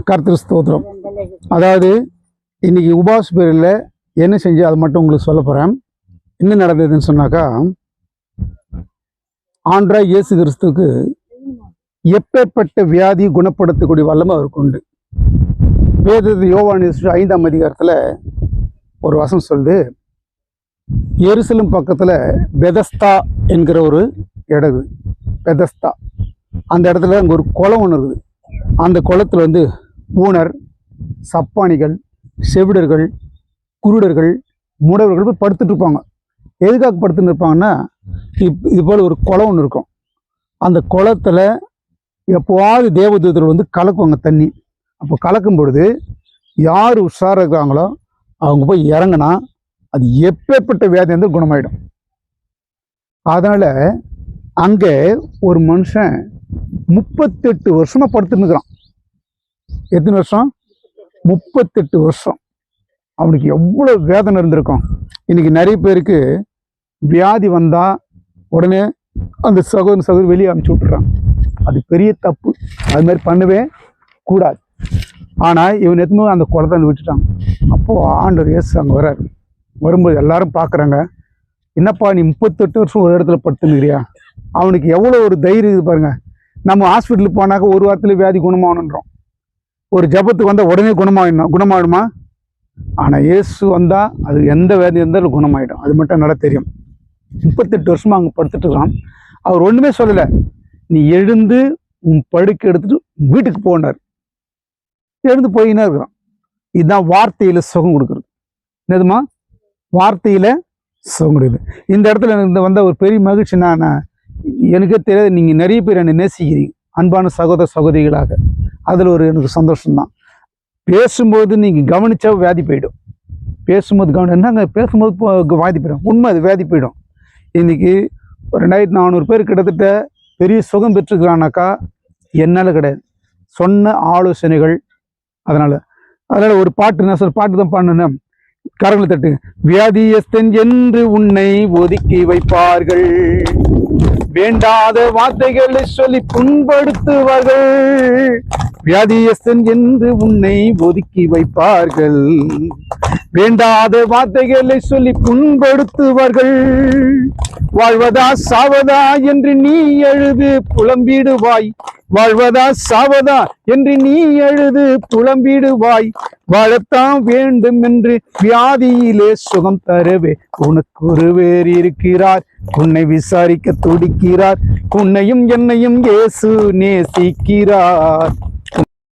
கர்த்தர் ஸ்தோத்திரம். அதாவது இன்னைக்கு உபாச பேரில் என்ன செஞ்சு அதை மட்டும் உங்களுக்கு சொல்ல போகிறேன். என்ன நடந்ததுன்னு சொன்னாக்கா, ஆண்டவராகிய இயேசு கிறிஸ்துவுக்கு எப்பேற்பட்ட வியாதி குணப்படுத்தக்கூடிய வல்லமை அவருக்கு உண்டு. வேதத்தில் யோவான் 5ஆம் அதிகாரத்தில் ஒரு வசனம் சொல்லுது, எருசலேம் பக்கத்தில் பெதஸ்தா என்கிற ஒரு இடம், பெதஸ்தா அந்த இடத்துல அங்கே ஒரு குளம் ஒன்று இருக்குது. அந்த குளத்தில் வந்து ஊனர், சப்பானிகள், செவிடர்கள், குருடர்கள், மூடவர்கள் போய் படுத்துட்டு இருப்பாங்க. எதுக்காக படுத்துட்டு இருப்பாங்கன்னா, இது போல் ஒரு குளம் ஒன்று இருக்கும். அந்த குளத்தில் எப்போவாது தேவதூதர்கள் வந்து கலக்குவாங்க தண்ணி. அப்போ கலக்கும் பொழுது யார் உஷாராக இருக்கிறாங்களோ அவங்க போய் இறங்கினா அது எப்பேற்பட்ட வியாதி வந்து குணமாயிடும். அதனால் அங்கே ஒரு மனுஷன் 38 வருஷமாக படுத்துன்னு இருக்கிறான். எத்தனை வருஷம்? 38 வருஷம். அவனுக்கு எவ்வளோ வேதனை இருந்திருக்கும். இன்னைக்கு நிறைய பேருக்கு வியாதி வந்தால் உடனே அந்த சகோதரி வெளியே அனுப்பிச்சி விட்டுறான். அது பெரிய தப்பு. அது மாதிரி பண்ணவே கூடாது. ஆனால் இவன் எத்தனை அந்த குளத்தை விட்டுட்டாங்க. அப்போது ஆண்டவர் இயேசு அங்கே வர்றாரு. வரும்போது எல்லாரும் பார்க்குறாங்க, என்னப்பா நீ 38 வருஷம் ஒரு இடத்துல படுத்துனுக்கிறியா? அவனுக்கு எவ்வளோ ஒரு தைரியம் இது பாருங்க. நம்ம ஹாஸ்பிட்டலுக்கு போனாக்க ஒரு வாரத்தில் வியாதி குணமாகணுன்றோம். ஒரு ஜபத்துக்கு வந்தால் உடனே குணமாயிடுமா? ஆனால் இயேசு வந்தால் அது எந்த வியாதி இருந்தாலும் குணமாயிடும். அது மட்டும் நல்லா தெரியும். 38 வருஷமாக அங்கே படுத்துட்டு இருக்கிறான். அவர் ஒன்றுமே சொல்லலை. நீ எழுந்து உன் படுக்கை எடுத்துட்டு வீட்டுக்கு போனார். எழுந்து போயின்னா இருக்கிறான். இதுதான் வார்த்தையில் சுகம் கொடுக்குறது. என்னதுமா? வார்த்தையில் சுகம் கொடுக்குது. இந்த இடத்துல எனக்கு வந்த ஒரு பெரிய மகிழ்ச்சி. நான் எனக்கே தெரியாது, நீங்கள் நிறைய பேர் என்னை நேசிக்கிறீங்க, அன்பான சகோதர சகோதரிகளாக. அதில் ஒரு எனக்கு சந்தோஷம்தான். பேசும்போது நீங்கள் கவனித்தா வியாதி போயிடும். பேசும்போது என்னங்க பேசும்போது வியாதி போயிடும். உண்மை, அது வியாதி போயிடும். இன்றைக்கி 2400 பேர் கிட்டத்தட்ட பெரிய சுகம் பெற்றுக்கிறானாக்கா என்னால் கிடையாது, சொன்ன ஆலோசனைகள். அதனால் ஒரு பாட்டு, நான் சொல்ல பாட்டு தான் பாடணும். கரங்களை தட்டு. வியாதியஸ்தன் என்று உன்னை ஒதுக்கி வைப்பார்கள், வேண்டாத வார்த்தைகளை சொல்லி புண்படுத்துவார்கள். வியாதியஸ்தன் என்று உன்னை ஒதுக்கி வைப்பார்கள், வேண்டாத வார்த்தைகளை சொல்லி புண்படுத்துவார்கள். வாழ்வதா சாவதா என்று நீ எழுது புலம்பிடுவாய், வாழ்வதா சாவதா என்று நீ எழுது புலம்பிடுவாய். வாழத்தான் வேண்டும் என்று வியாதியிலே சுகம் தரவே உனக்கு ஒருவர் இருக்கிறார், உன்னை விசாரிக்க துடிக்கிறார், உன்னையும் என்னையும் இயேசு நேசிக்கிறார்.